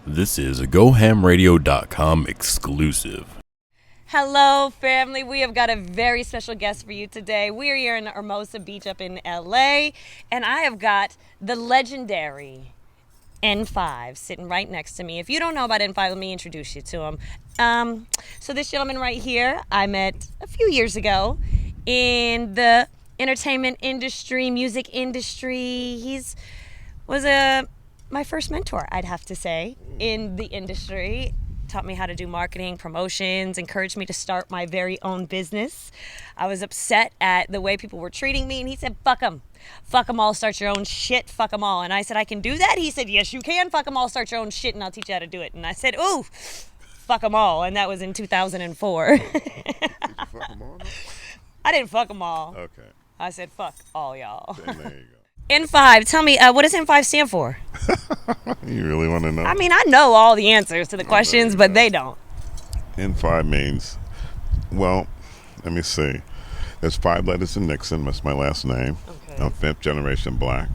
This is a GoHamRadio.com exclusive. Hello, family. We have got a very special guest for you today. We are here in Hermosa Beach up in LA, and I have got the legendary N5 sitting right next to me. If you don't know about N5, let me introduce you to him. So this gentleman right here, I met a few years ago in the entertainment industry, music industry. He's was my first mentor, I'd have to say, in the industry. Taught me how to do marketing, promotions, encouraged me to start my very own business. I was upset at the way people were treating me, and he said, fuck them. Fuck them all, start your own shit, fuck them all. And I said, I can do that? He said, yes, you can. Fuck them all, start your own shit, and I'll teach you how to do it. And I said, ooh, fuck them all. And that was in 2004. Did you fuck them all? I didn't fuck them all. Okay. I said, fuck all y'all. Then there you go. N5, tell me, what does N5 stand for? You really want to know? I mean, I know all the answers to the questions, but they don't. N5 means, well, let me see. There's 5 letters in Nixon. That's my last name. Okay. I'm 5th generation black.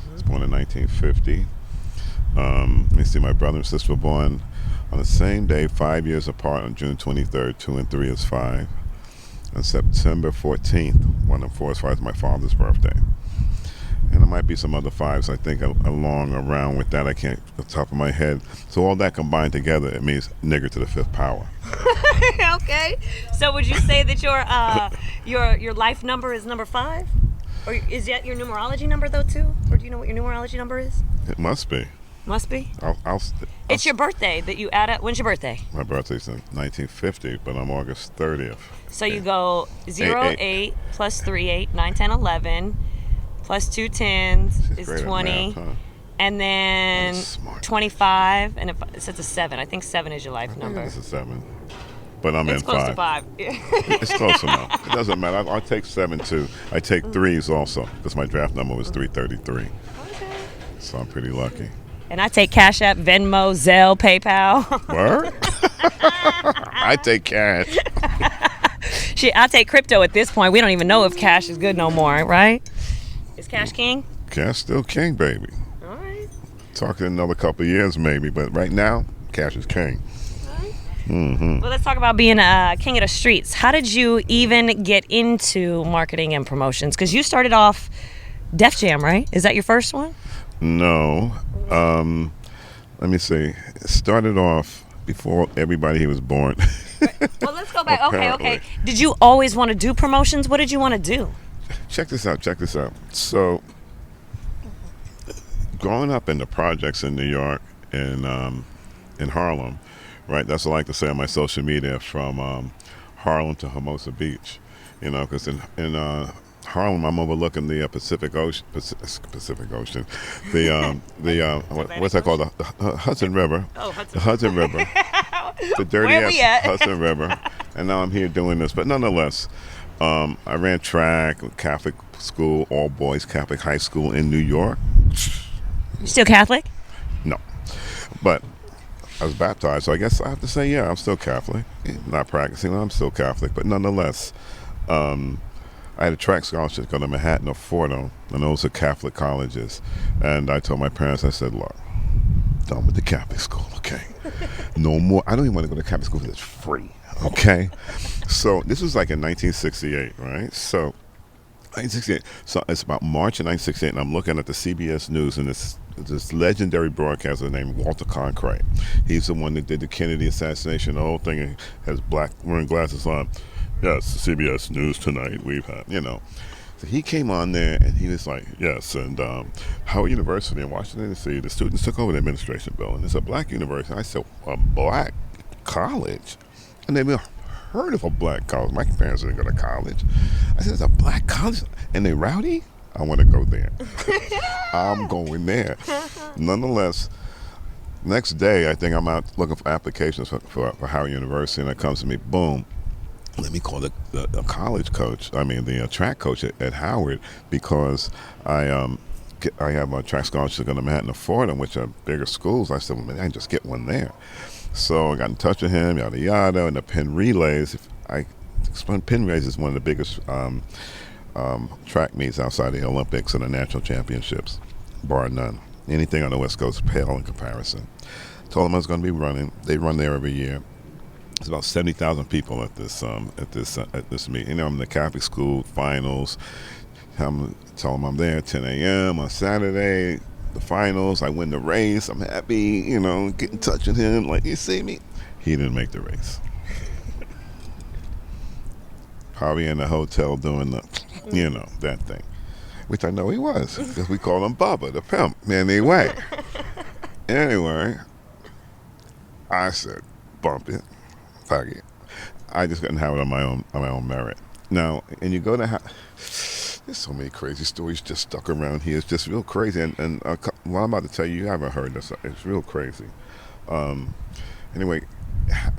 I was born in 1950. Let me see. My brother and sister were born on the same day, 5 years apart, on June 23rd. 2 and 3 is 5. On September 14th, 1 and 4 is 5 is my father's birthday. And there might be some other 5s, I think, along around with that. I can't, off the top of my head. So all that combined together, it means nigger to the 5th power. Okay. So would you say that your life number is number 5? Or is that your numerology number, though, too? Or do you know what your numerology number is? It must be. Must be. It's your birthday that you add up. When's your birthday? My birthday's in 1950, but I'm August 30th. So you go 0, 8, plus 3, 8, 9, 10, 11, plus 2 10s is 20. Math, huh? And then That's smart. 25, and it's a 7. I think 7 is your life number. It's a 7. But I'm It's in close 5. to 5. It's close enough. It doesn't matter. I'll take 7 too. I take 3s also because my draft number was 333. Okay. So I'm pretty lucky. And I take Cash App, Venmo, Zelle, PayPal. Word? I take cash. Shit, I take crypto at this point. We don't even know if cash is good no more, right? Is cash king? Cash still king, baby. All right. Talking another couple of years maybe, but right now, cash is king. Well, let's talk about being a king of the streets. How did you even get into marketing and promotions? Because you started off Def Jam, right? Is that your first one? No. Let me see. It started off before everybody here was born. Well, let's go back. Okay. Apparently. Did you always want to do promotions? What did you want to do? Check this out. So, growing up in the projects in New York and in Harlem, right? That's what I like to say on my social media, from Harlem to Hermosa Beach. You know, because in Harlem, I'm overlooking the Pacific Ocean. What's that called? The Hudson River. Oh, Hudson. The Hudson River. The dirty Where we ass at? Hudson River. And now I'm here doing this. But nonetheless, I ran track, Catholic school, all boys Catholic high school in New York. You still Catholic? No. But I was baptized, so I guess I have to say, yeah, I'm still Catholic. Not practicing, I'm still Catholic. But nonetheless, I had a track scholarship to go to Manhattan or Fordham, and those are Catholic colleges. And I told my parents, I said, look, done with the Catholic school, okay? No more. I don't even want to go to Catholic school because it's free, okay? So this was like in 1968, right? So 1968. So it's about March of 1968, and I'm looking at the CBS News, and this legendary broadcaster named Walter Cronkite. He's the one that did the Kennedy assassination. The whole thing has black wearing glasses on. Yes, CBS News tonight. We've had, you know. So he came on there and he was like, yes, and Howard University in Washington, D.C., the students took over the administration building. It's a black university. I said, a black college? And they never heard of a black college. My parents didn't go to college. I said, it's a black college? And they rowdy? I want to go there. I'm going there. Nonetheless, next day, I think I'm out looking for applications for Howard University, and it comes to me, boom. Let me call the college coach, the track coach at Howard, because I have a track scholarship to go to Manhattan or Fordham, which are bigger schools. I said, well, man, I can just get one there. So I got in touch with him, yada, yada, and the Penn Relays. Penn Relays is one of the biggest track meets outside the Olympics and the national championships, bar none. Anything on the West Coast pale in comparison. Told them I was going to be running. They run there every year. It's about 70,000 people at this meeting. You know, I'm in the Catholic school finals. I'm telling them I'm there at 10 a.m. on Saturday. The finals. I win the race. I'm happy. You know, get in touch with him. Like, you see me? He didn't make the race. Probably in the hotel doing that thing. Which I know he was, because we call him Bubba, the pimp. Anyway, I said, bump it, fuck it. I just couldn't have it on my own merit. Now, and you go to there's so many crazy stories just stuck around here. It's just real crazy. And what I'm about to tell you haven't heard this. It's real crazy. Anyway,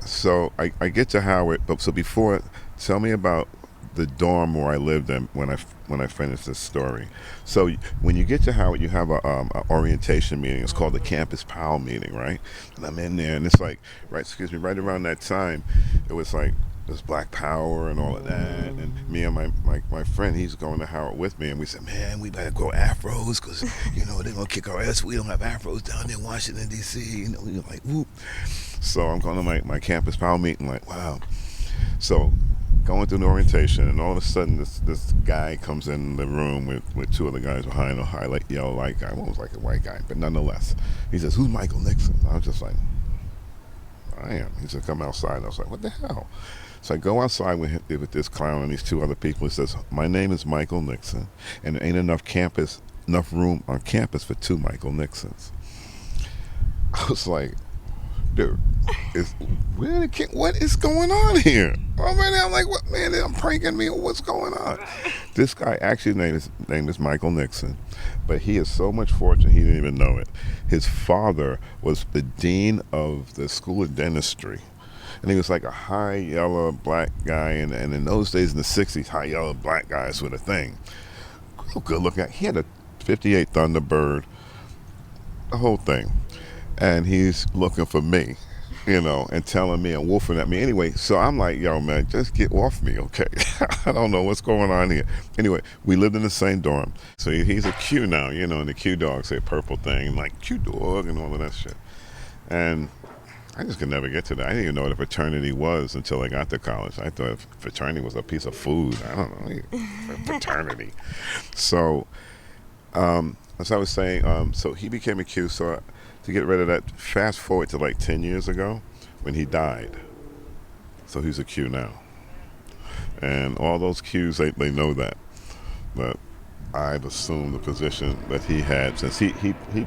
so I get to Howard, but so before, tell me about the dorm where I lived in when I finish this story. So when you get to Howard, you have a orientation meeting. It's called the Campus Powell meeting, right? And I'm in there, and it's like, right around that time, it was like there's Black Power and all of that. And me and my friend, he's going to Howard with me, and we said, man, we better grow afros because they're gonna kick our ass. We don't have afros down there in Washington D.C. We were like, whoop. So I'm going to my Campus Powell meeting, like, wow. So going through the orientation, and all of a sudden this guy comes in the room with two other guys behind a yellow light guy. One was like a white guy, but nonetheless, he says, who's Michael Nixon? I was just like, I am. He said, come outside. I was like, what the hell? So I go outside with this clown and these two other people. He says, my name is Michael Nixon, and there ain't enough room on campus for two Michael Nixons. I was like, dude, what is going on here? Oh man, I'm like, what, man? I'm pranking me. What's going on? This guy actually name is Michael Nixon, but he has so much fortune he didn't even know it. His father was the dean of the School of Dentistry, and he was like a high yellow black guy. And in those days, in the '60s, high yellow black guys were the thing. Good looking guy. He had a '58 Thunderbird, the whole thing. And he's looking for me, and telling me and woofing at me. Anyway, so I'm like, yo, man, just get off me, okay? I don't know what's going on here. Anyway, we lived in the same dorm. So he's a Q now, and the Q dog say purple thing, like Q dog and all of that shit. And I just could never get to that. I didn't even know what a fraternity was until I got to college. I thought fraternity was a piece of food. I don't know, fraternity. So, as I was saying, so he became a Q, so to get rid of that, fast forward to like 10 years ago when he died. So he's a Q now. And all those Qs, they know that. But I've assumed the position that he had since he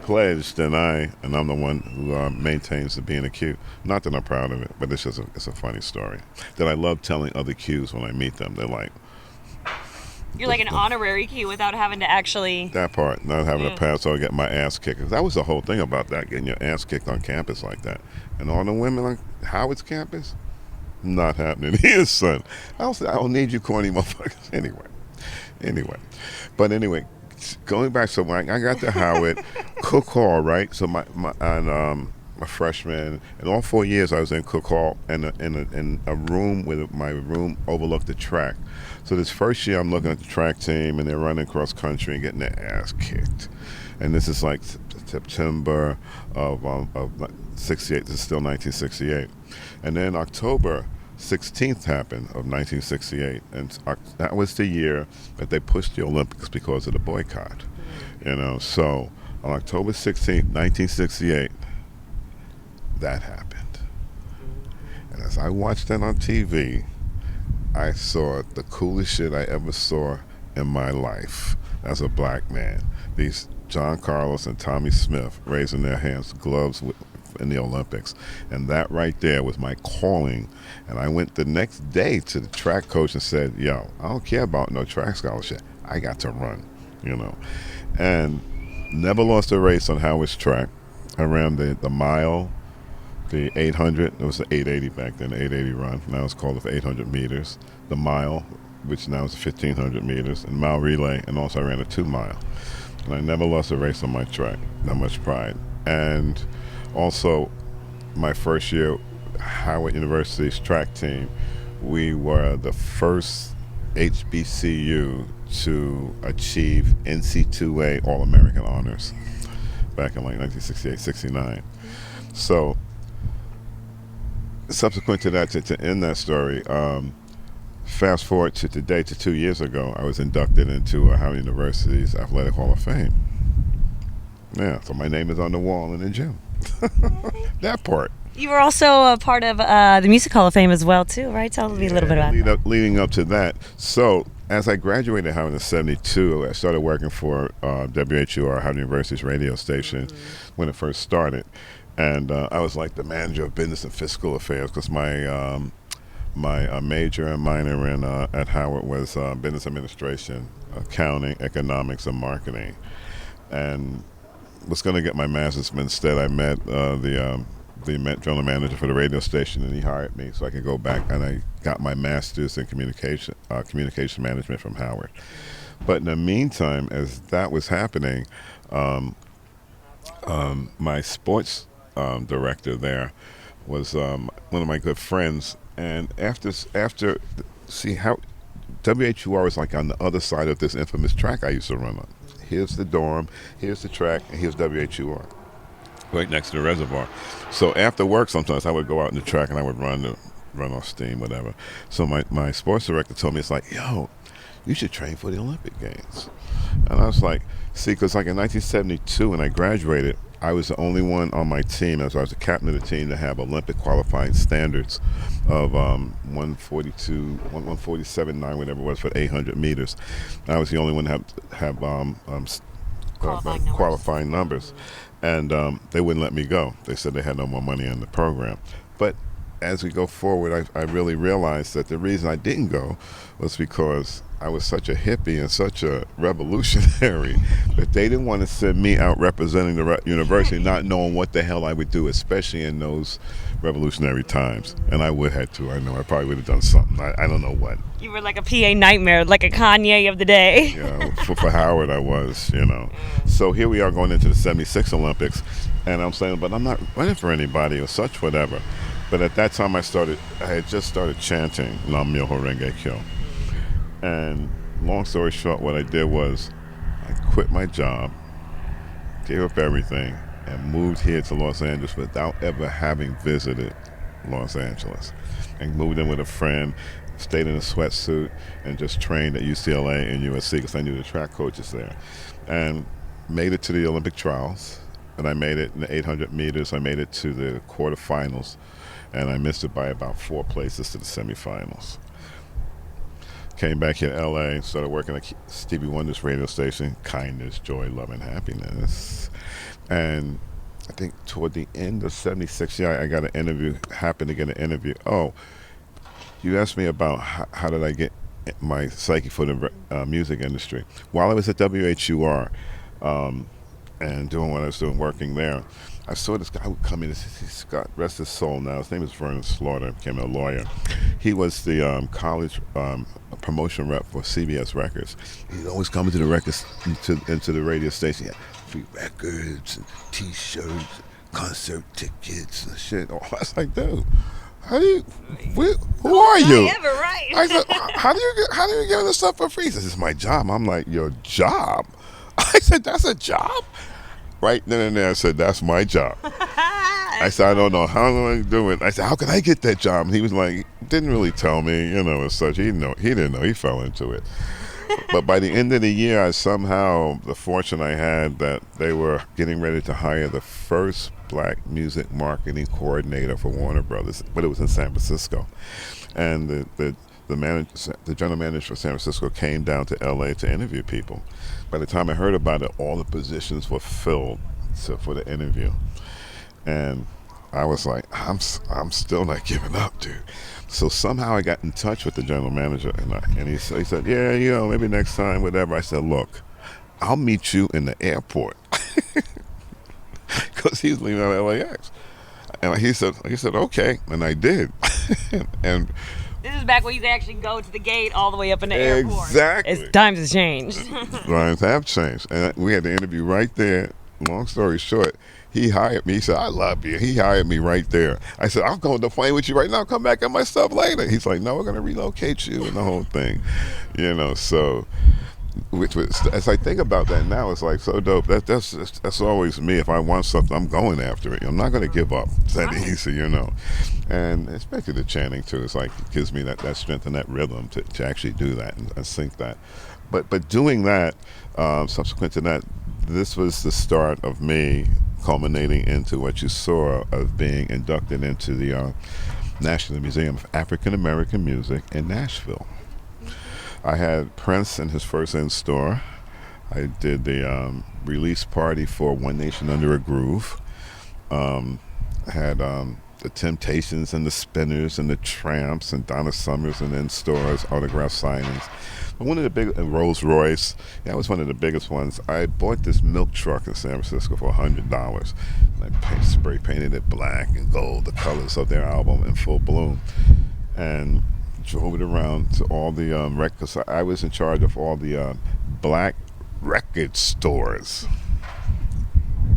pledged, and I'm the one who maintains to being a Q. Not that I'm proud of it, but it's a funny story that I love telling other Qs when I meet them. They're like, you're like an honorary Q without having to actually... That part, not having to pass or get my ass kicked. That was the whole thing about that, getting your ass kicked on campus like that. And all the women on Howard's campus, not happening here, son. I don't need you corny motherfuckers. Anyway. But anyway, going back, so when I got to Howard, Cook Hall, right? So my freshman, and all 4 years I was in Cook Hall in a room where my room overlooked the track. So this first year I'm looking at the track team and they're running cross country and getting their ass kicked. And this is like September of 68, this is still 1968. And then October 16th happened of 1968, and that was the year that they pushed the Olympics because of the boycott. So on October 16th, 1968, that happened. And as I watched that on TV, I saw the coolest shit I ever saw in my life as a black man. These John Carlos and Tommy Smith raising their hands, gloves in the Olympics. And that right there was my calling. And I went the next day to the track coach and said, yo, I don't care about no track scholarship. I got to run, And never lost a race on Howard's track. I ran the mile, the 800, it was the 880 back then, the 880 run. Now it's called the 800 meters. The mile, which now is 1,500 meters, and mile relay, and also I ran a 2 mile. And I never lost a race on my track. That much pride. And also, my first year, Howard University's track team, we were the first HBCU to achieve NC2A All-American honors back in like 1968, 69. So subsequent to that, to end that story, fast forward to today, to 2 years ago, I was inducted into Howard University's Athletic Hall of Fame. Yeah, so my name is on the wall in the gym. That part. You were also a part of the Music Hall of Fame as well, too, right? Tell me a little bit about that. Leading up to that. So, as I graduated Howard in '72, I started working for WHUR, Howard University's radio station, when it first started. And I was like the manager of business and fiscal affairs, because my major and minor at Howard was business administration, accounting, economics, and marketing. And was going to get my master's, but instead I met the general manager for the radio station, and he hired me so I could go back, and I got my master's in communication management from Howard. But in the meantime, as that was happening, my sports director there was one of my good friends, and after see how WHUR was like on the other side of this infamous track I used to run on. Here's the dorm, here's the track, and here's WHUR, right next to the reservoir. So after work, sometimes I would go out in the track and I would run off steam, whatever. So my sports director told me, it's like, yo, you should train for the Olympic Games. And I was like, see, because like in 1972 when I graduated, I was the only one on my team, as I was the captain of the team, to have Olympic qualifying standards of 142, 147.9, whatever it was, for 800 meters. I was the only one to have qualifying numbers. And they wouldn't let me go. They said they had no more money in the program. But as we go forward, I really realized that the reason I didn't go was because I was such a hippie and such a revolutionary that they didn't want to send me out representing the university, not knowing what the hell I would do, especially in those revolutionary times. And I would have too. I know I probably would have done something. I don't know what. You were like a PA nightmare, like a Kanye of the day. Yeah, for Howard I was, So here we are going into the 76 Olympics, and I'm saying, but I'm not running for anybody or such, whatever. But at that time I had just started chanting Nam Myoho Renge Kyo. And long story short, what I did was I quit my job, gave up everything, and moved here to Los Angeles without ever having visited Los Angeles. And moved in with a friend, stayed in a sweatsuit, and just trained at UCLA and USC because I knew the track coaches there. And made it to the Olympic trials, and I made it in the 800 meters. I made it to the quarterfinals, and I missed it by about 4 places to the semifinals. Came back here to LA, started working at Stevie Wonder's radio station, Kindness, Joy, Love, and Happiness. And I think toward the end of 76, I got an interview, happened to get an interview. Oh, you asked me about how did I get my psyche for the music industry. While I was at WHUR and doing what I was doing, working there, I saw this guy who would come in. He's got, rest his soul now. His name is Vernon Slaughter. Became a lawyer. He was the college promotion rep for CBS Records. He'd always come into the records into the radio station. He had free records, and T-shirts, concert tickets, and shit. Oh, I was like, dude, who are you? Ever, right? I said, how do you get this stuff for free? He says, it's my job. I'm like, your job? I said, that's a job? Right then and there, I said, that's my job. I said, I don't know how I'm going to do it. I said, how can I get that job? And he was like, didn't really tell me, as such. He didn't know. He fell into it. But by the end of the year, the fortune I had that they were getting ready to hire the first black music marketing coordinator for Warner Brothers, but it was in San Francisco. And the general manager for San Francisco came down to LA to interview people. By the time I heard about it, all the positions were filled for the interview. And I was like, I'm still not giving up, dude. So somehow I got in touch with the general manager, and he said, yeah, maybe next time, whatever. I said, look, I'll meet you in the airport. Because he was leaving out of LAX. And he said, okay. And I did. and this is back when you could actually go to the gate all the way up in the airport. Exactly. Times have changed. Times have changed. And we had the interview right there. Long story short, he hired me. He said, I love you. He hired me right there. I said, I'm going to the plane with you right now. Come back at my stuff later. He's like, no, we're going to relocate you and the whole thing. So which was, as I think about that now, it's like so dope. That's always me. If I want something, I'm going after it. I'm not going to give up. It's that easy, And especially the chanting too. It's like it gives me that strength and that rhythm to actually do that and sync that. But doing that, subsequent to that, this was the start of me culminating into what you saw of being inducted into the National Museum of African American Music in Nashville. I had Prince in his first in-store. I did the release party for One Nation Under a Groove. Had the Temptations and the Spinners and the Tramps and Donna Summers and in-stores, autograph signings. But one of the big, Rolls Royce, that was one of the biggest ones. I bought this milk truck in San Francisco for $100. And I spray painted it black and gold, the colors of their album in full bloom. And drove it around to all the records. I was in charge of all the black record stores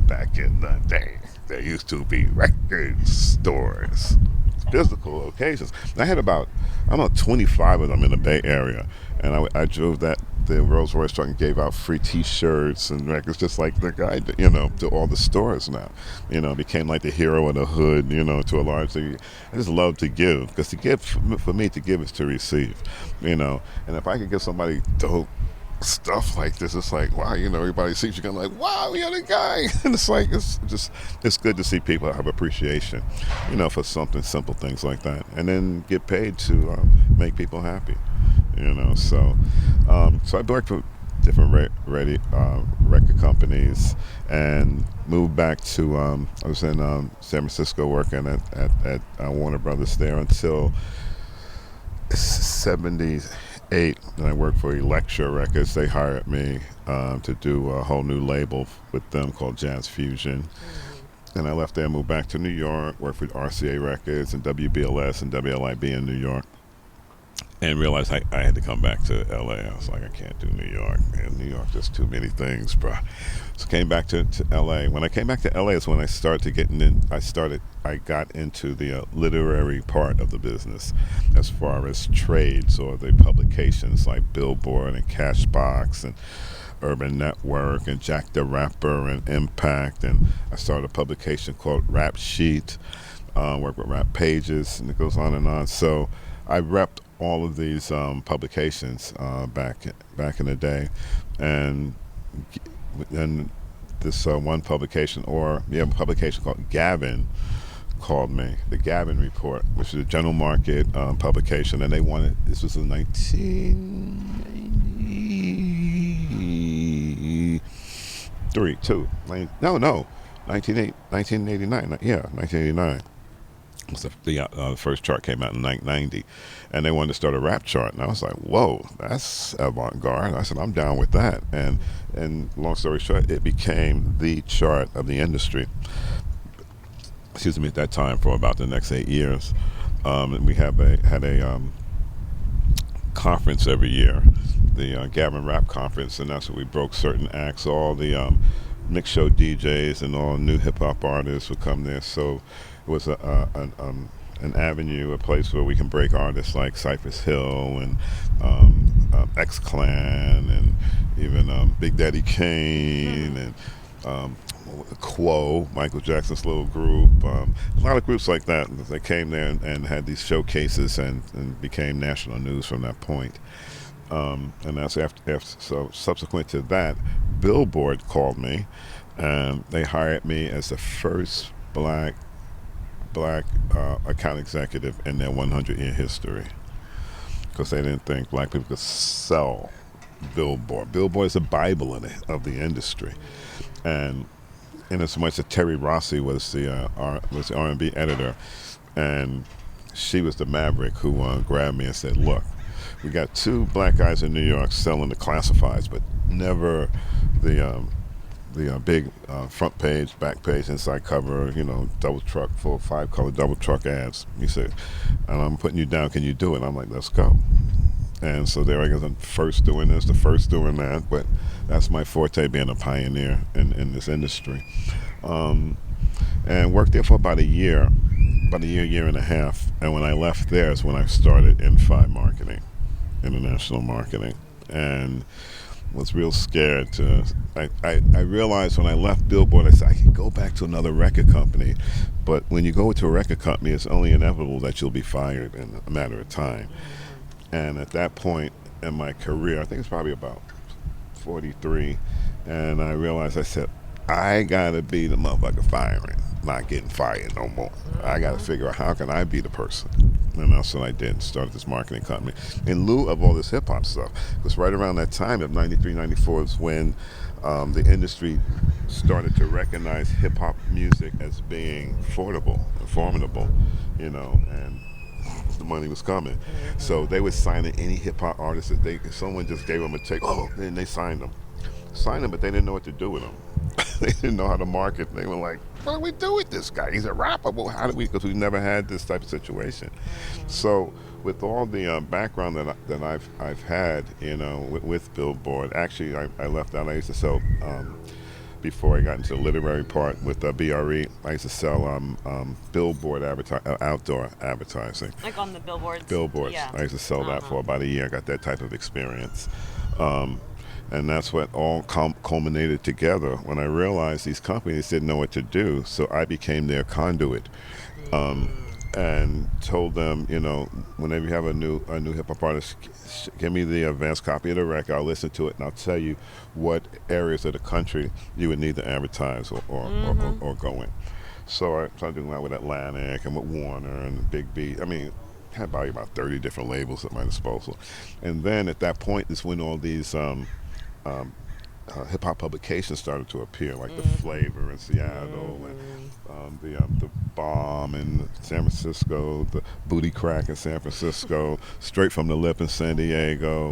back in the day. There used to be record stores, physical locations. I had about 25 of them in the Bay Area, and I drove the Rolls Royce truck and gave out free T-shirts and records, just like the guy, to all the stores now. Became like the hero of the hood, to a large degree. I just love to give, because to give, for me, to give is to receive, And if I could give somebody dope stuff like this, it's like, wow, everybody sees you going like, wow, you're the guy. And it's like, it's good to see people have appreciation, for something simple, things like that, and then get paid to make people happy, So I worked for different record companies and moved back to, I was in San Francisco working at Warner Brothers there until 78, and I worked for Elektra Records. They hired me to do a whole new label with them called Jazz Fusion. And I left there and moved back to New York, worked with RCA Records and WBLS and WLIB in New York, and realized I had to come back to LA. I was like, I can't do New York. Man, New York, just too many things, bro. So came back to LA. When I came back to LA is when I started getting in. I got into the literary part of the business, as far as trades or the publications like Billboard and Cashbox and Urban Network and Jack the Rapper and Impact. And I started a publication called Rap Sheet, worked with Rap Pages, and it goes on and on. So I repped all of these publications back in the day, and this one publication, publication called Gavin, called me, the Gavin Report, which is a general market publication, and they wanted, this was in 1989. So the first chart came out in 1990, and they wanted to start a rap chart, and I was like, whoa, that's avant-garde. I said, I'm down with that. And long story short, it became the chart of the industry, at that time, for about the next 8 years. And we had a conference every year, the Gavin Rap Conference, and that's where we broke certain acts. All the mix show DJs and all new hip-hop artists would come there. So it was an avenue, a place where we can break artists like Cypress Hill and X-Clan and even Big Daddy Kane and Quo, Michael Jackson's little group. A lot of groups like that. They came there and had these showcases and became national news from that point. And that's so subsequent to that, Billboard called me, and they hired me as the first black account executive in their 100-year history, because they didn't think black people could sell Billboard. Billboard is a Bible of the industry, and in as much that Terry Rossi was the R&B editor, and she was the maverick who grabbed me and said, look, we got two black guys in New York selling the classifieds, but never the big front page, back page, inside cover, double truck, 5-color double truck ads. He said, and I'm putting you down, can you do it? I'm like, let's go. And so there I guess I'm first doing this, the first doing that, but that's my forte, being a pioneer in this industry. And worked there for about a year and a half. And when I left there is when I started N5 Marketing, International Marketing. And was real scared to. I realized when I left Billboard, I said I can go back to another record company, but when you go to a record company, it's only inevitable that you'll be fired in a matter of time. And at that point in my career, I think it's probably about 43, and I realized, I said, I gotta be the motherfucker firing, not getting fired no more. I gotta figure out how can I be the person. And that's what I did. Started this marketing company in lieu of all this hip hop stuff. Because right around that time of 93, 94 is when the industry started to recognize hip hop music as being affordable and formidable, and the money was coming. So they was signing any hip hop artist that if someone just gave them a check, then they signed them. But they didn't know what to do with them. They didn't know how to market. They were like, what do we do with this guy? He's a rapper. Well, how do we? Because we never had this type of situation. So with all the background that I've had, with Billboard, actually I left out. I used to sell before I got into the literary part with BRE. I used to sell billboard outdoor advertising. Like on the billboards? Billboards. Yeah. I used to sell that for about a year. I got that type of experience. And that's what all culminated together when I realized these companies didn't know what to do. So I became their conduit, and told them, whenever you have a new hip hop artist, give me the advanced copy of the record. I'll listen to it and I'll tell you what areas of the country you would need to advertise or go in. So I started doing that with Atlantic and with Warner and Big B. I mean, I had probably about 30 different labels at my disposal. And then at that point is when all these hip hop publications started to appear, like the Flavor in Seattle, and the Bomb in San Francisco, the Booty Crack in San Francisco, Straight from the Lip in San Diego,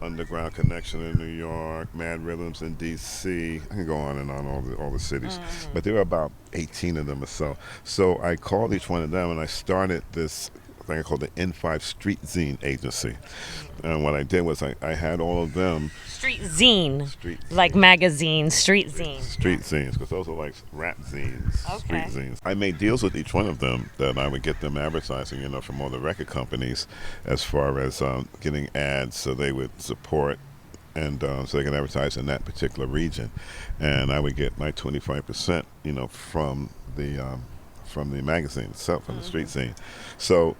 Underground Connection in New York, Mad Rhythms in DC. I can go on and on, all the cities, but there were about 18 of them or so. So I called each one of them and I started this thing called the N5 Street Zine Agency. And what I did was I had all of them. Street zine. Like magazine, street zine. Street zines, because those are like rap zines, Okay. street zines. I made deals with each one of them that I would get them advertising, from all the record companies as far as getting ads so they would support and so they can advertise in that particular region. And I would get my 25%, from the magazine itself, from the street zine. So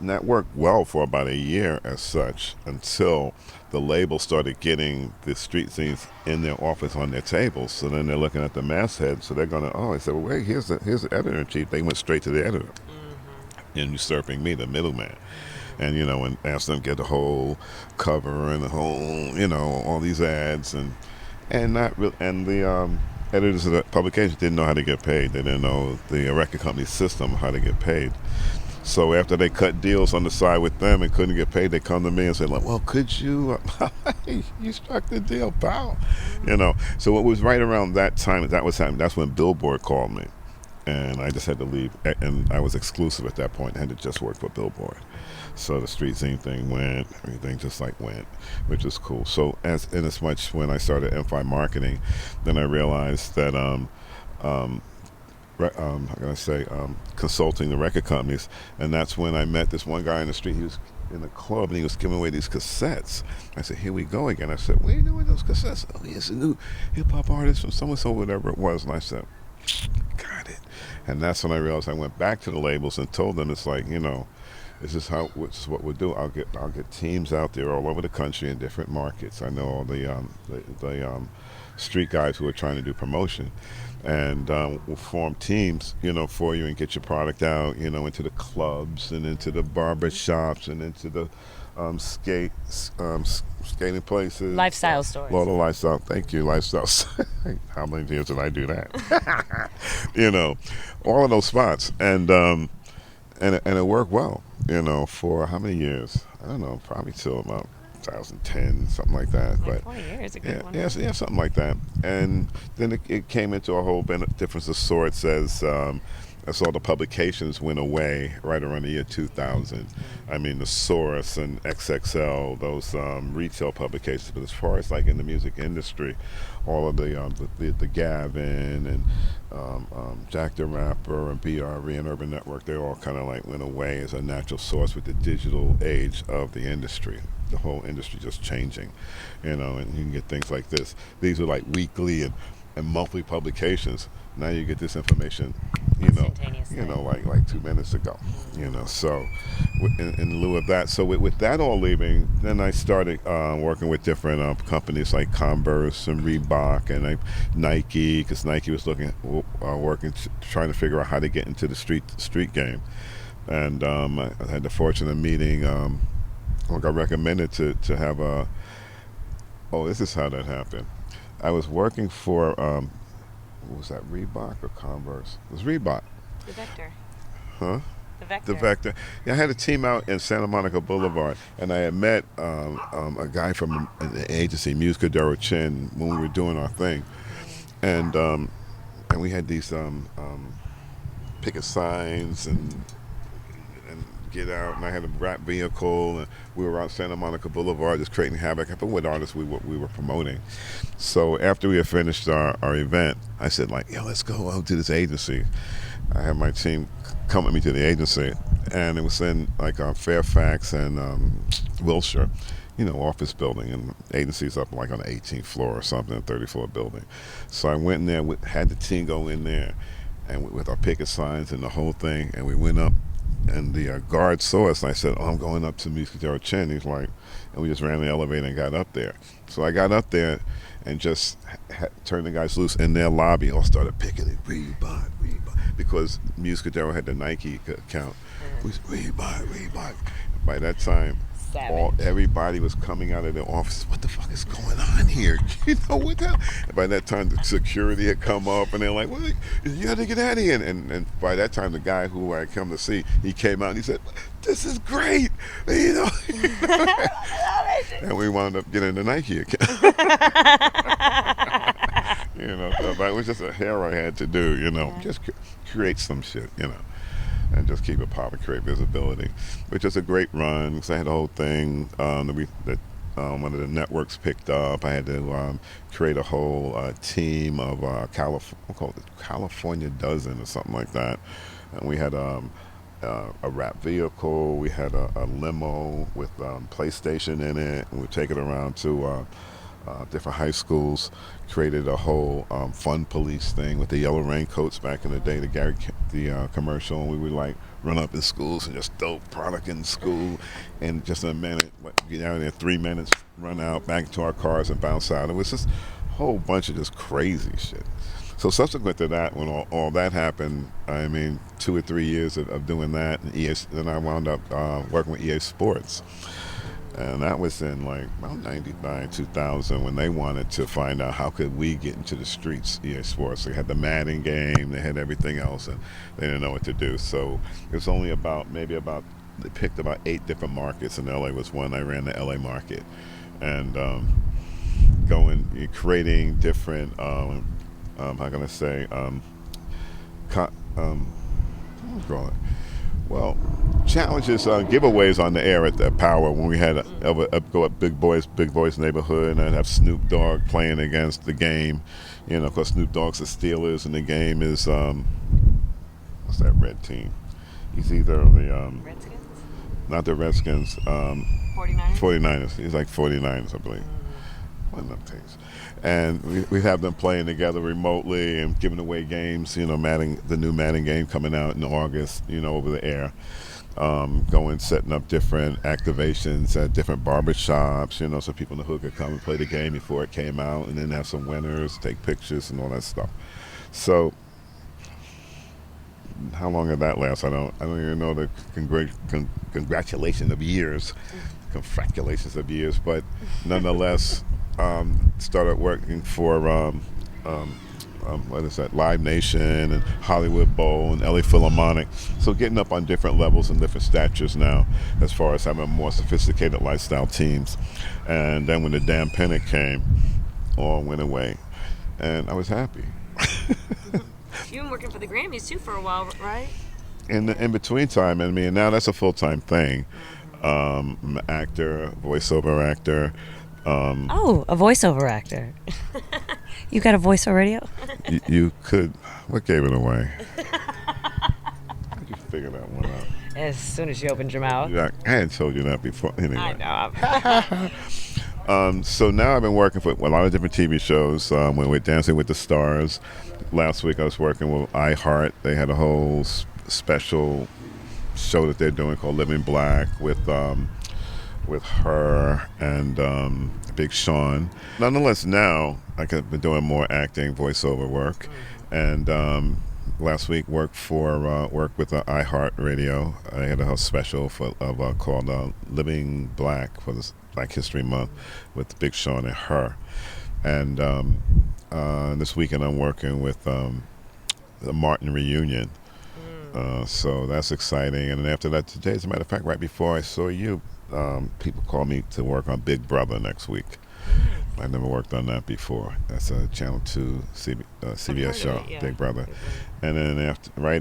and that worked well for about a year as such, until the label started getting the street zines in their office on their tables. So then they're looking at the masthead, so they're going to, they said, well, wait, here's the editor-in-chief. They went straight to the editor, and usurping me, the middleman. And, and asked them to get the whole cover and the whole, all these ads, and the editors of the publication didn't know how to get paid. They didn't know the record company system, how to get paid. So after they cut deals on the side with them and couldn't get paid, they come to me and say, like, well, could you, you struck the deal, pal. So it was right around that time that was happening. That's when Billboard called me. And I just had to leave. And I was exclusive at that point. I had to just work for Billboard. So the street zine thing went, everything just went, which is cool. So as much when I started N5 Marketing, then I realized that, how can I say, consulting the record companies. And that's when I met this one guy in the street. He was in a club and he was giving away these cassettes. I said, here we go again. I said, what are you doing with those cassettes? Oh, he's a new hip-hop artist from so-and-so, whatever it was. And I said, got it. And that's when I realized I went back to the labels and told them, it's like, this is what we'll do. I'll get teams out there all over the country in different markets. I know all the street guys who are trying to do promotion. And we'll form teams, for you and get your product out, into the clubs and into the barber shops and into the skating places. Lifestyle stores. A lot of lifestyle. Thank you, lifestyle. How many years did I do that? All of those spots. And it worked well, for how many years? I don't know, probably till about 2010, something like that. Like but 20 years, a good one. Yeah, something like that. And then it came into a whole difference of sorts as That's all the publications went away right around the year 2000. I mean, the Source and XXL, those retail publications. But as far as like in the music industry, all of the Gavin and Jack the Rapper and BRE and Urban Network, they all kind of like went away as a natural source with the digital age of the industry. The whole industry just changing, and you can get things like this. These are like weekly and monthly publications. Now you get this information, Instantaneously. like 2 minutes ago, So in lieu of that, so with that all leaving, then I started working with different companies like Converse and Reebok and Nike, because Nike was trying to figure out how to get into the street game, and I had the fortune of meeting. I got recommended to have a. Oh, this is how that happened. I was working for. What was that, Reebok or Converse? It was Reebok. The Vector. Huh? The Vector. The Vector. Yeah, I had a team out in Santa Monica Boulevard, and I had met a guy from an agency, Muscadero Chin, when we were doing our thing, and we had these picket signs and get out, and I had a rap vehicle, and we were out Santa Monica Boulevard just creating havoc with artists we were promoting. So after we had finished our event, I said like, yo, let's go out to this agency. I had my team come with me to the agency, and it was in like Fairfax and Wilshire, office building, and agency's up like on the 18th floor or something, 30th floor building. So I went in there, had the team go in there, and with our picket signs and the whole thing, and we went up. And the guard saw us, and I said, I'm going up to Muscadero Chin. He's like, and we just ran the elevator and got up there. So I got up there and just turned the guys loose in their lobby. All started picketing, Reebok, because Muscadero had the Nike account. We was, Reebok. By that time, everybody was coming out of their offices. What the fuck is going on here? What the hell? And by that time, the security had come up, and they're like, well, you got to get out of here. And by that time, the guy who I come to see, he came out and he said, this is great. And we wound up getting the Nike account. So that was just a hair I had to do, just create some shit, and just keep it popping, create visibility, which is a great run, because I had the whole thing that one of the networks picked up. I had to create a whole team of California Dozen or something like that, and we had a rap vehicle, we had a limo with PlayStation in it, and we take it around to different high schools, created a whole fun police thing with the yellow raincoats back in the day, the commercial, and we would like run up in schools and just throw product in school, and just in a minute, get out of there, 3 minutes, run out, back into our cars and bounce out. It was just a whole bunch of just crazy shit. So subsequent to that, when all that happened, 2 or 3 years of doing that, and then I wound up working with EA Sports. And that was in like around 99, 2000, when they wanted to find out how could we get into the streets, EA Sports. They had the Madden game, they had everything else, and they didn't know what to do. So it was only they picked about 8 different markets, and LA was one. I ran the LA market. And creating different, how can I say, what was it? Well, challenges, giveaways on the air at the Power, when we had go up Big Boys Neighborhood, and I'd have Snoop Dogg playing against the game. Of course, Snoop Dogg's the Steelers, and the game is what's that red team? He's either the Redskins? Not the Redskins. 49ers? 49ers. He's like 49ers, I believe. One of them teams. And we have them playing together remotely and giving away games, the new Madden game coming out in August, over the air. Setting up different activations at different barbershops, so people in the hood could come and play the game before it came out, and then have some winners, take pictures and all that stuff. So how long did that last? I don't even know the congratulations of years, but nonetheless, started working for Live Nation and Hollywood Bowl and LA Philharmonic. So getting up on different levels and different statures now, as far as having more sophisticated lifestyle teams. And then when the damn panic came, all went away, and I was happy. You've been working for the Grammys too for a while, right? In between time, I mean, now that's a full-time thing. I'm an actor, voiceover actor. Oh, a voiceover actor. You got a voice for radio? You could. What gave it away? How'd you figure that one out? As soon as you opened your mouth. I hadn't told you that before. Anyway. I know. So now I've been working for a lot of different TV shows. When we're Dancing with the Stars. Last week I was working with iHeart. They had a whole special show that they're doing called Living Black with her and Big Sean. Nonetheless, now I've been doing more acting, voiceover work, and last week worked with iHeart Radio. I had a whole special called Living Black for this Black History Month with Big Sean and her. And this weekend I'm working with the Martin Reunion. So that's exciting. And then after that, today, as a matter of fact, right before I saw you, people called me to work on Big Brother next week. I never worked on that before. That's a Channel 2 CBS show, yeah. Big Brother. And then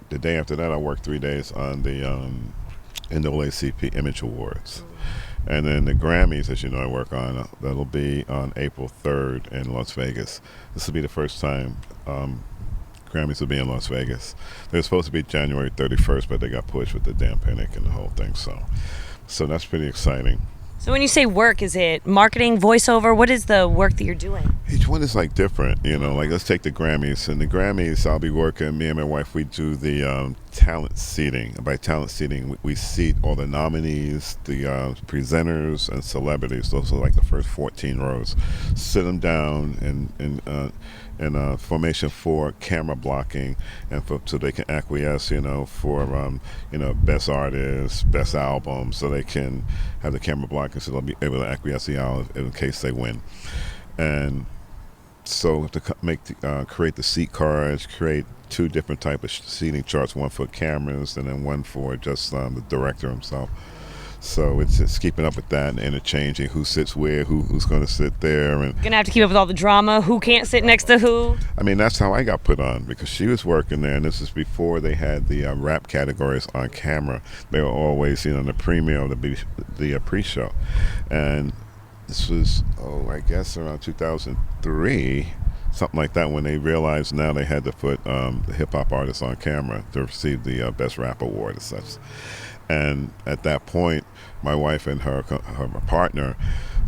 the day after that, I worked 3 days on the NAACP Image Awards. And then the Grammys, as you know, I work on, that'll be on April 3rd in Las Vegas. This will be the first time Grammys will be in Las Vegas. They were supposed to be January 31st, but they got pushed with the damn panic and the whole thing. So that's pretty exciting. So when you say work, is it marketing, voiceover? What is the work that you're doing? Each one is like different, like let's take the Grammys. And the Grammys, I'll be working, me and my wife, we do the talent seating. By talent seating, we seat all the nominees, the presenters, and celebrities. Those are like the first 14 rows. Sit them down in formation for camera blocking, and so they can acquiesce, for best artist, best album, so they can have the camera blocking, so they'll be able to acquiesce the album in case they win. And so to create the seat cards, create 2 different type of seating charts, one for cameras and then one for just the director himself. So it's just keeping up with that and interchanging who sits where, who's going to sit there. And Gonna have to keep up with all the drama, who can't sit next to who. I mean, that's how I got put on, because she was working there, and this is before they had the rap categories on camera. They were always, the premiere, the pre-show. And this was, I guess around 2003, something like that, when they realized now they had to put the hip-hop artists on camera to receive the Best Rap Award and such. And at that point, my wife and her partner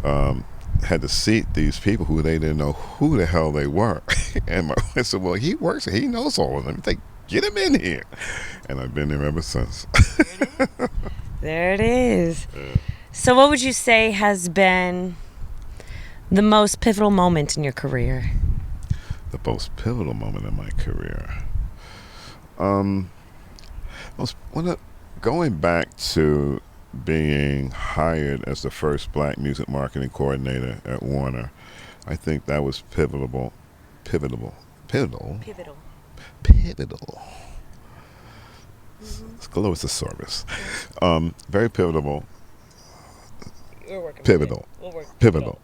had to seat these people who they didn't know who the hell they were. And my wife said, well, he works, he knows all of them. Get him in here. And I've been there ever since. There it is. Yeah. So what would you say has been the most pivotal moment in your career? The most pivotal moment in my career. Going back to being hired as the first black music marketing coordinator at Warner, I think that was pivotal. It's close to service. Very pivotal. We're working Pivotal. We'll work. Pivotal.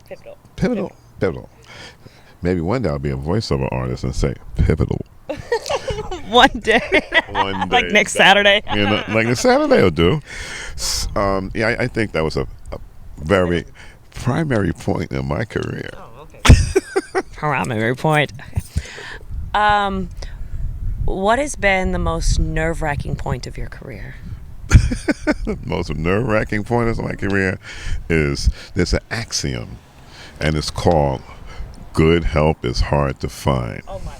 Maybe one day I'll be a voiceover artist and say pivotal. One day. Like next Saturday. Like next Saturday will do. I think that was a very primary point in my career. Oh, okay. Primary point. What has been the most nerve-wracking point of your career? The most nerve-wracking point of my career is there's an axiom, and it's called good help is hard to find. Oh my.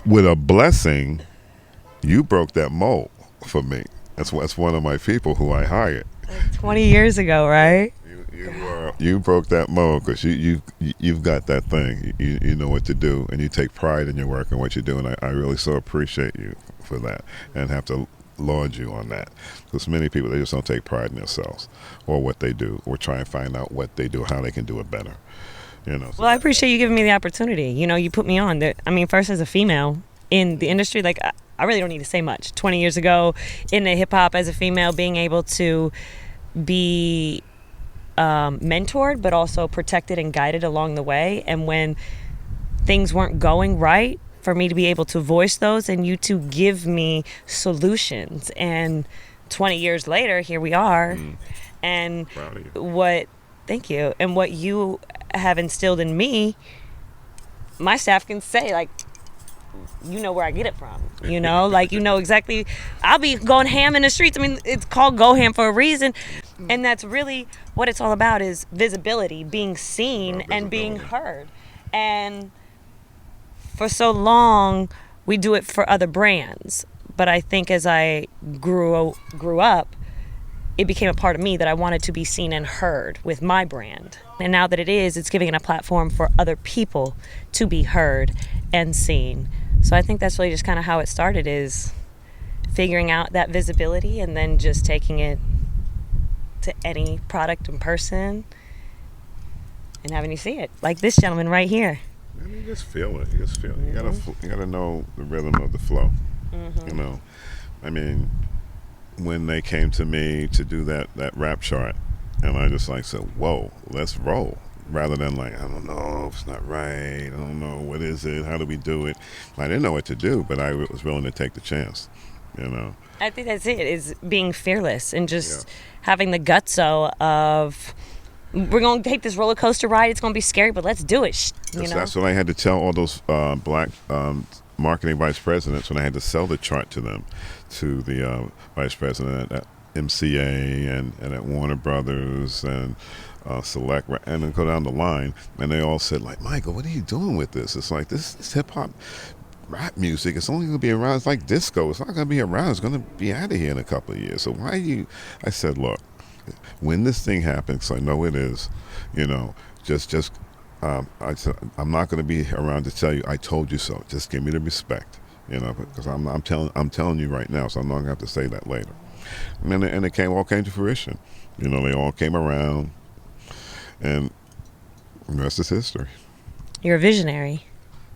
With a blessing, you broke that mold for me. That's one of my people who I hired. 20 years ago, right? You broke that mold, because you've got that thing. You know what to do, and you take pride in your work and what you do, and I really so appreciate you for that, and have to laud you on that, because many people, they just don't take pride in themselves or what they do, or try and find out what they do, how they can do it better. Well, I appreciate you giving me the opportunity. You put me on. First as a female in the industry, I really don't need to say much. 20 years ago in the hip hop, as a female, being able to be mentored, but also protected and guided along the way. And when things weren't going right, for me to be able to voice those and you to give me solutions. And 20 years later, here we are. And Proud of you. thank you. And what you have instilled in me, my staff can say, like, you know where I get it from, you know, like, you know exactly. I'll be going ham in the streets. I mean, it's called Go Ham for a reason. And that's really what it's all about, is visibility, being seen and being heard. And for so long, we do it for other brands. But I think as I grew up, it became a part of me that I wanted to be seen and heard with my brand. And now that it is, it's giving it a platform for other people to be heard and seen. So I think that's really just kind of how it started, is figuring out that visibility and then just taking it to any product and person and having you see it. Like this gentleman right here. I mean, you just feel it. You just feel it. You gotta know the rhythm of the flow. You know, I mean, when they came to me to do that rap chart, and I just like said, "Whoa, let's roll," rather than like, "I don't know, it's not right. I don't know, what is it? How do we do it?" I didn't know what to do, but I was willing to take the chance. You know. I think that's it, is being fearless and just having the gutso of, we're going to take this roller coaster ride. It's going to be scary, but let's do it. You know? That's what I had to tell all those black marketing vice presidents when I had to sell the chart to them, to the vice president at MCA and at Warner Brothers and Select, and then go down the line, and they all said, like, "Michael, what are you doing with this? It's like this hip hop rap music. It's only going to be around. It's like disco. It's not going to be around. It's going to be out of here in a couple of years. So why are you?" I said, "Look, when this thing happens, I know it is, you know, I said, I'm not going to be around to tell you I told you so. Just give me the respect, you know, because I'm telling you right now, so I'm not going to have to say that later." And then it all came to fruition. You know, they all came around, and the rest is history. You're a visionary.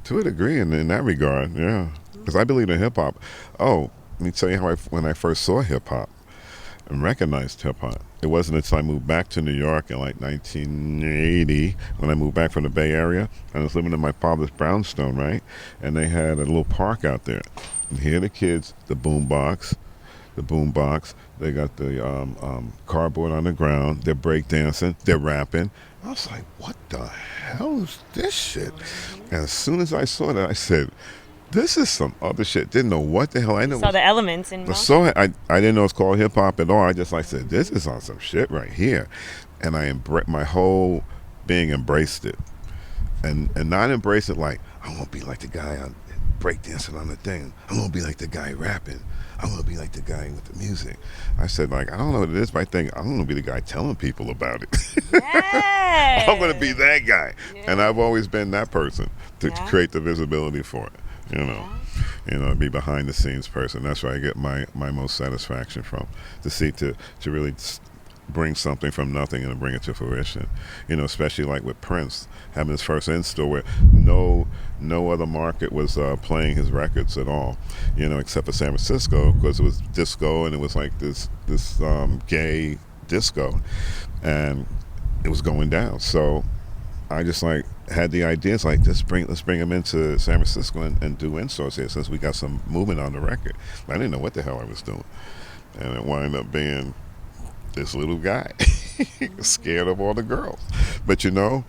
To a degree, in that regard, yeah. Because I believe in hip hop. Oh, let me tell you how when I first saw hip hop and recognized hip hop. It wasn't until I moved back to New York in like 1980, when I moved back from the Bay Area. I was living in my father's brownstone, right? And they had a little park out there. And here the kids, the boombox. They got the cardboard on the ground. They're breakdancing. They're rapping. I was like, what the hell is this shit? And as soon as I saw that, I said, this is some other shit. Didn't know what the hell. I know. Saw the elements in. I saw it. I didn't know it's called hip hop at all. I just said, this is on some shit right here, and my whole being embraced it, and not embrace it like I want to be like the guy on breakdancing on the thing. I want to be like the guy rapping. I want to be like the guy with the music. I said, like, I don't know what it is, but I think I'm going to be the guy telling people about it. Yes. I'm going to be that guy. Yeah. And I've always been that person to create the visibility for it, you know. You know, be behind the scenes person. That's where I get my most satisfaction from, to really bring something from nothing and bring it to fruition. You know, especially like with Prince having his first in-store where no other market was playing his records at all, you know, except for San Francisco, because it was disco and it was like this gay disco, and it was going down. So I just like had the idea. It's like let's bring him into San Francisco and do in-stores here, since we got some movement on the record. I didn't know what the hell I was doing, and it wound up being this little guy scared of all the girls. But you know,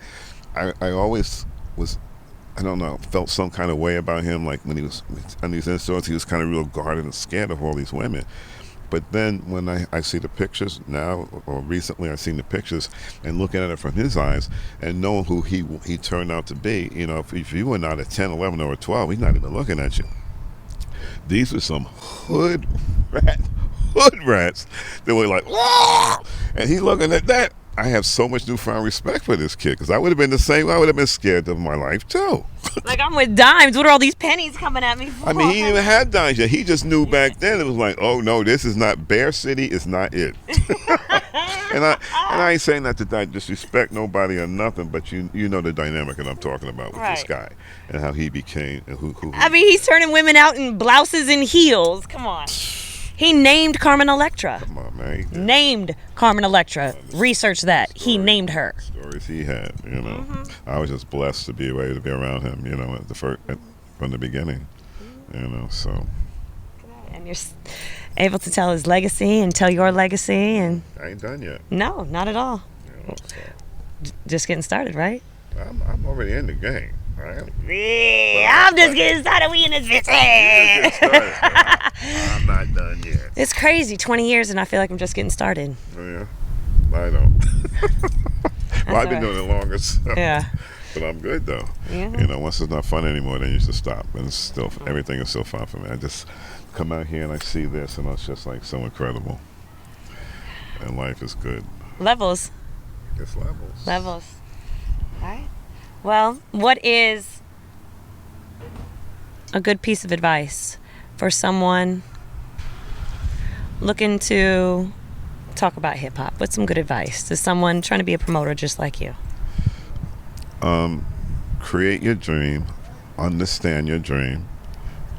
I always was, I don't know, felt some kind of way about him. Like when he was on these in-stores, he was kind of real guarded and scared of all these women. But then when I see the pictures now, or recently I've seen the pictures and looking at it from his eyes and knowing who he turned out to be, you know, if you were not a 10, 11, or a 12, he's not even looking at you. These were some hood rats that were like, whoa! And he looking at that. I have so much newfound respect for this kid, because I would have been the same. I would have been scared of my life too. Like, I'm with dimes. What are all these pennies coming at me for? I mean, he didn't even have dimes yet. He just knew back then. It was like, oh no, this is not Bear City. It's not it. and I ain't saying that to disrespect nobody or nothing, but you know the dynamic that I'm talking about with this guy and how he became and who. I mean, he's turning women out in blouses and heels. Come on. He named Carmen Electra. Come on, man. he did. Named Carmen Electra. Research that. He named her. Stories he had, you know. I was just blessed to be able to be around him, you know, from the beginning, you know. So And you're able to tell his legacy and tell your legacy. And I ain't done yet, no, not at all. you know. So Just getting started, right? I'm already in the game. I am. I'm just getting started. We in this bitch. Get started. I'm not done yet. It's crazy. 20 years and I feel like I'm just getting started. Yeah, I know. Well, I've been all doing it longer, so. Yeah. But I'm good though. Yeah. You know, once it's not fun anymore, then you just stop, and it's still everything is still fun for me. I just come out here and I see this, and it's just like so incredible. And life is good. Levels. It's levels. Levels. All right. Well, what is a good piece of advice for someone looking to talk about hip hop? What's some good advice to someone trying to be a promoter just like you? Create your dream, understand your dream,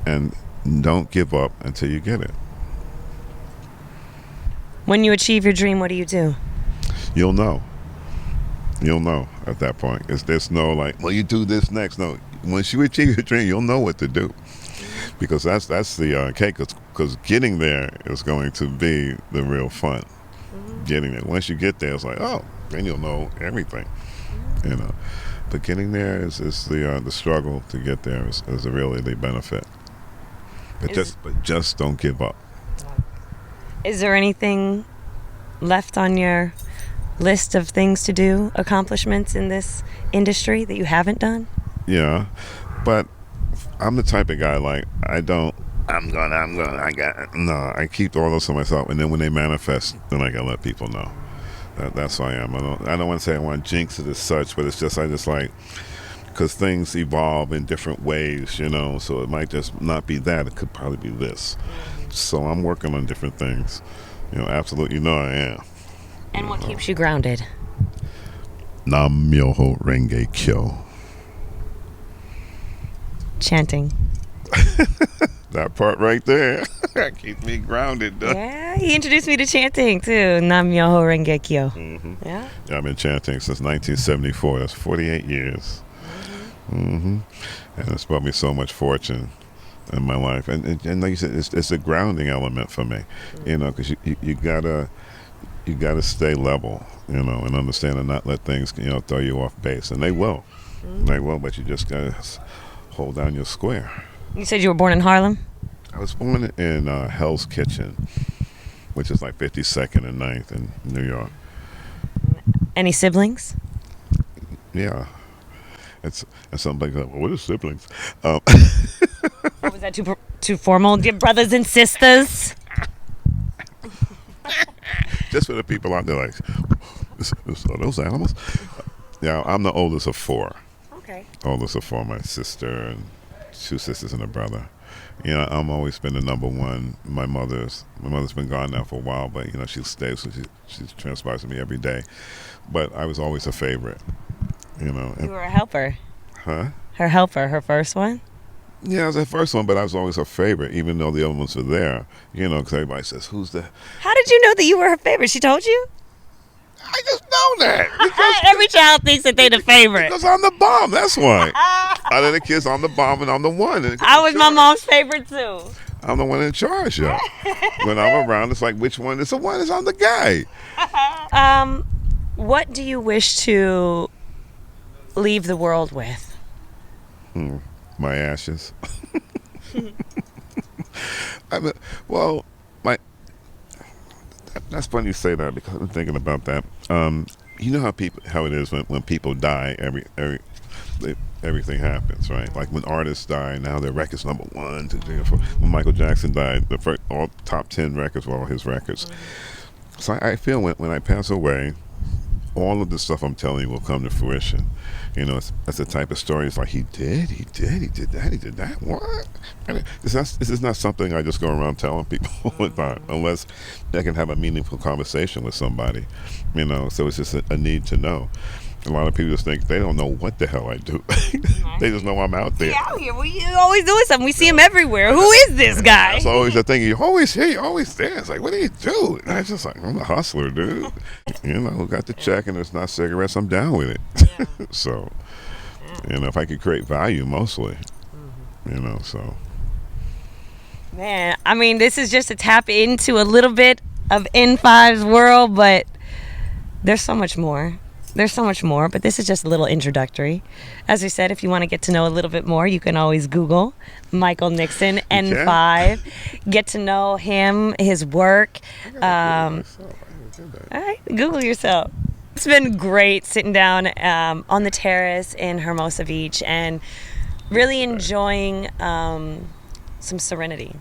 and don't give up until you get it. When you achieve your dream, what do you do? You'll know. You'll know at that point. There's no like, well, you do this next. No, once you achieve your dream, you'll know what to do, because that's the cake. Because getting there is going to be the real fun. Getting there. Once you get there, it's like, oh, then you'll know everything. You know, but getting there is the struggle to get there is really the benefit. But just don't give up. Is there anything left on your list of things to do, accomplishments in this industry that you haven't done? Yeah, but I'm the type of guy like I keep all those to myself, and then when they manifest, then I gotta let people know. That's who I am. I don't want to say I want to jinx it as such, but it's just I just like, because things evolve in different ways, you know. So it might just not be that; it could probably be this. So I'm working on different things. You know, absolutely, you know I am. And what keeps you grounded? Nam Myoho Renge Kyo. Chanting. That part right there keeps me grounded. Yeah, he introduced me to chanting too. Nam Myoho Renge Kyo. Yeah. Yeah, I've been chanting since 1974. That's 48 years. And it's brought me so much fortune in my life. And like you said, it's a grounding element for me. You know, because you gotta stay level, you know, and understand and not let things, you know, throw you off base. And they will. They will, but you just gotta hold down your square. You said you were born in Harlem? I was born in Hell's Kitchen, which is like 52nd and 9th in New York. Any siblings? Yeah. And something like, well, what are siblings? Or was that too formal? Dear brothers and sisters? Just for the people out there like, are those animals? Yeah, I'm the oldest of four. Okay. Oldest of four, my sister and 2 sisters and a brother. You know, I'm always been the number one. My mother's been gone now for a while, but you know she stays, so she transpires to me every day. But I was always a favorite. You know. You were a helper. Huh? Her helper, her first one? Yeah, I was the first one, but I was always a favorite, even though the other ones were there. You know, because everybody says, "Who's the?" How did you know that you were her favorite? She told you? I just know that. Every child thinks that they're the favorite. Because I'm the bomb. That's why. Out of the kids, I'm the bomb and I'm the one. I was my mom's favorite too. I'm the one in charge, yo. When I'm around, it's like, which one is the one? Is I'm the guy. What do you wish to leave the world with? My ashes. I mean, well, that's funny you say that, because I'm thinking about that. You know how it is when people die, everything happens, right? Like when artists die, now their records number 1, 2, 3, 4. When Michael Jackson died, the first, all top 10 records were all his records. So I feel when I pass away, all of the stuff I'm telling you will come to fruition. You know, that's the type of story. It's like, he did that. What? This is not something I just go around telling people all the time, unless I can have a meaningful conversation with somebody. You know, so it's just a need to know. A lot of people just think they don't know what the hell I do. They just know I'm out there. Yeah, out here. We always doing something. We see him everywhere. Who is this guy? That's always the thing. You always here, you always there. It's like, what do you do? And I just like, I'm a hustler, dude. Got the check and it's not cigarettes. I'm down with it. Yeah. So, if I could create value, mostly, so. Man, I mean, this is just a tap into a little bit of N5's world, but there's so much more. But this is just a little introductory. As we said, if you want to get to know a little bit more, you can always Google Michael Nixon, N5. Get to know him, his work. All right, Google yourself. It's been great sitting down on the terrace in Hermosa Beach and really enjoying some serenity.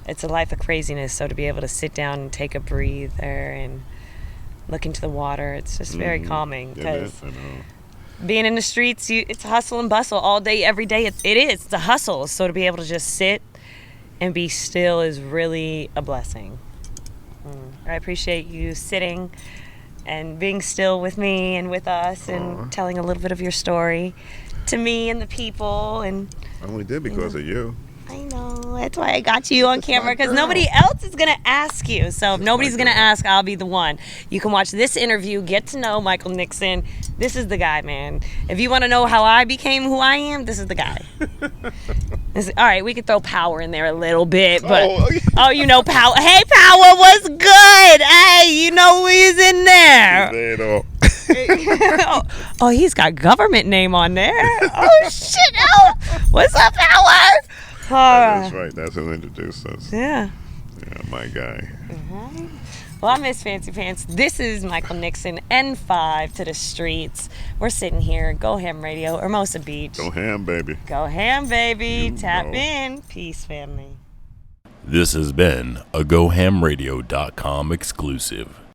It's a life of craziness, so to be able to sit down and take a breather and look into the water, it's just very calming. Because being in the streets, it's hustle and bustle all day, every day. It's a hustle. So to be able to just sit and be still is really a blessing. I appreciate you sitting and being still with me and with us and telling a little bit of your story to me and the people. And I only did because of you. I know. That's why I got you on camera, because nobody else is going to ask you. So if nobody's going to ask, I'll be the one. You can watch this interview, get to know Michael Nixon. This is the guy, man. If you want to know how I became who I am, this is the guy. All right, we could throw Power in there a little bit, but Power. Hey, Power, what's good? Hey, you know who's in there? Oh, he's got government name on there. Oh shit! Oh, what's up, Power? That's right. That's who introduced us. Yeah. Yeah, my guy. Well, I'm Miss Fancy Pants. This is Michael Nixon, N5 to the streets. We're sitting here, Go Ham Radio, Hermosa Beach. Go ham, baby. Go ham, baby. Tap in. Peace, family. This has been a GoHamRadio.com exclusive.